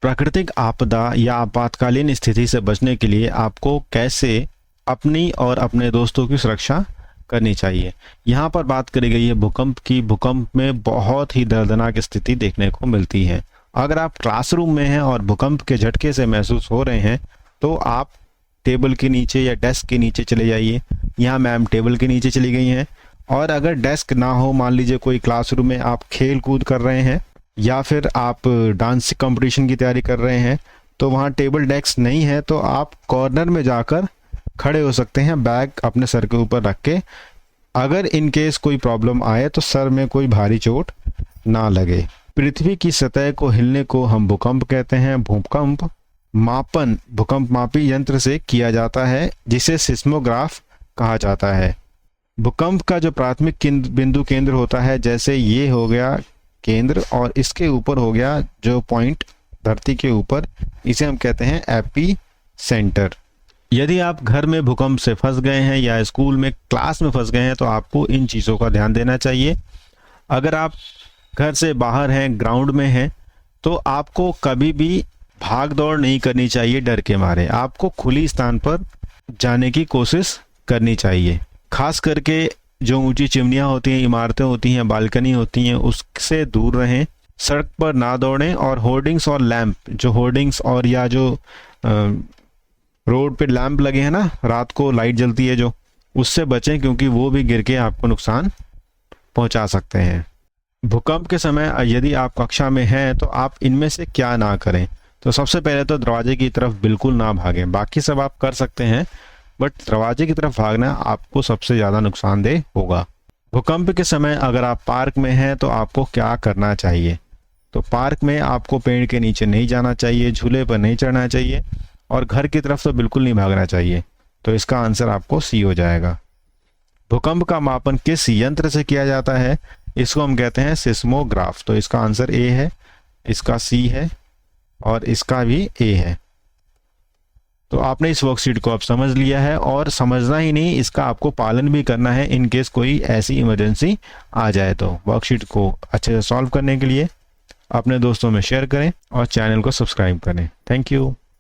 प्राकृतिक आपदा या आपातकालीन स्थिति से बचने के लिए आपको कैसे अपनी और अपने दोस्तों की सुरक्षा करनी चाहिए। यहाँ पर बात करी गई है भूकंप की। भूकंप में बहुत ही दर्दनाक स्थिति देखने को मिलती है। अगर आप क्लासरूम में हैं और भूकंप के झटके से महसूस हो रहे हैं तो आप टेबल के नीचे या डेस्क के नीचे चले जाइए। यहाँ मैम टेबल के नीचे चली गई हैं। और अगर डेस्क ना हो, मान लीजिए कोई क्लासरूम में आप खेल कूद कर रहे हैं या फिर आप डांस कंपटीशन की तैयारी कर रहे हैं तो वहाँ टेबल डेस्क नहीं है तो आप कॉर्नर में जाकर खड़े हो सकते हैं, बैग अपने सर के ऊपर रख के। अगर इन केस कोई प्रॉब्लम आए तो सर में कोई भारी चोट ना लगे। पृथ्वी की सतह को हिलने को हम भूकंप कहते हैं। भूकंप मापन भूकंप मापी यंत्र से किया जाता है जिसे सिस्मोग्राफ कहा जाता है। भूकंप का जो प्राथमिक बिंदु केंद्र होता है, जैसे ये हो गया केंद्र और इसके ऊपर हो गया जो पॉइंट धरती के ऊपर, इसे हम कहते हैं एपी सेंटर। यदि आप घर में भूकंप से फंस गए हैं या स्कूल में क्लास में फंस गए हैं तो आपको इन चीज़ों का ध्यान देना चाहिए। अगर आप घर से बाहर हैं, ग्राउंड में हैं, तो आपको कभी भी भाग दौड़ नहीं करनी चाहिए डर के मारे। आपको खुली स्थान पर जाने की कोशिश करनी चाहिए। खास करके जो ऊंची चिमनियाँ होती हैं, इमारतें होती हैं, बालकनी होती हैं, उससे दूर रहें। सड़क पर ना दौड़ें और होर्डिंग्स और लैंप, जो होर्डिंग्स और या जो रोड पे लैंप लगे हैं ना, रात को लाइट जलती है जो, उससे बचें क्योंकि वो भी गिर के आपको नुकसान पहुंचा सकते हैं। भूकंप के समय यदि आप कक्षा में हैं तो आप इनमें से क्या ना करें। तो सबसे पहले तो दरवाजे की तरफ बिल्कुल ना भागें। बाकी सब आप कर सकते हैं बट दरवाजे की तरफ भागना आपको सबसे ज़्यादा नुकसानदेह होगा। भूकंप के समय अगर आप पार्क में हैं तो आपको क्या करना चाहिए। तो पार्क में आपको पेड़ के नीचे नहीं जाना चाहिए, झूले पर नहीं चढ़ना चाहिए और घर की तरफ तो बिल्कुल नहीं भागना चाहिए। तो इसका आंसर आपको सी हो जाएगा। भूकंप का मापन किस यंत्र से किया जाता है, इसको हम कहते हैं सिस्मोग्राफ। तो इसका आंसर ए है, इसका सी है और इसका भी ए है। तो आपने इस वर्कशीट को अब समझ लिया है और समझना ही नहीं, इसका आपको पालन भी करना है इन केस कोई ऐसी इमरजेंसी आ जाए तो। वर्कशीट को अच्छे से सॉल्व करने के लिए अपने दोस्तों में शेयर करें और चैनल को सब्सक्राइब करें। Thank you.